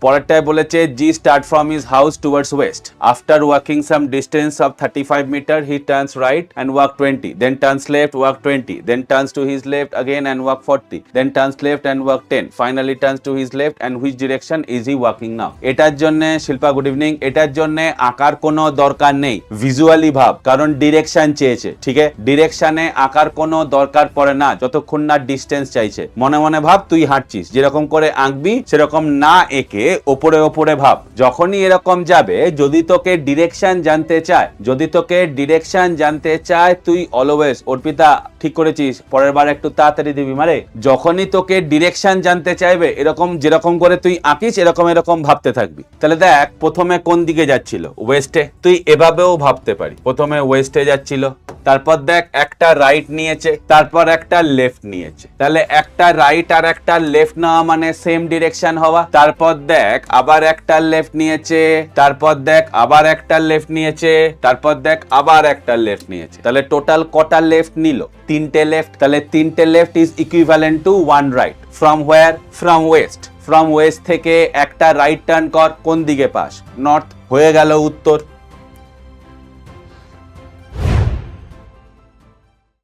পরেরটায় বলেছে G start from his house towards west after walking some distance of 35 meter he turns right and walk 20 then turns left walk 20 then turns to his left again and walk 40 then turns left and walk 10 finally turns to his left and which direction is he walking now. এটার জন্য Shilpa good evening, এটার জন্য আঁকার কোনো দরকার নেই, visually ভাব, কারণ ডিরেকশন চেয়েছে। ঠিক আছে, ডিরেকশনে আঁকার কোনো দরকার পড়ে না যতক্ষণ না ডিস্টেন্স চাইছে। মনে মনে ভাব তুই হাঁটছিস, যেরকম করে আঁকবি সেরকম না এঁকে ওপরে ওপরে ভাব। যখনই এরকম যাবে, যদি তোকে ডিরেকশন জানতে চায় তুই অলওয়েজ, অর্পিতা ঠিক করেছিস, পরের বার একটু তাড়াতাড়ি দিবি মারে। যখনই তোকে ডিরেকশন জানতে চাইবে, এরকম যেরকম করে তুই আঁকিস এরকম ভাবতে থাকবি। তাহলে দেখ প্রথমে কোন দিকে যাচ্ছিল, ওয়েস্টে, তুই এভাবেও ভাবতে পারি, প্রথমে ওয়েস্টে যাচ্ছিল, তারপর দেখ একটা রাইট নিয়েছে, তারপর একটা লেফট নিয়েছে। তাহলে একটা রাইট আর একটা লেফট নেওয়া মানে সেম ডিরেকশন হওয়া। তারপর দেখ আবার একটা লেফট নিয়েছে, তারপর দেখ আবার একটা লেফট নিয়েছে, তারপর দেখ আবার একটা লেফট নিয়েছে। তাহলে টোটাল কটা লেফট নিল? তিনটে লেফট। তাহলে তিনটে left is equivalent to one right. From where? From West. From West থেকে একটা রাইট টার্ন কর, কোন দিকে পাস? নর্থ। হয়ে গেল উত্তর।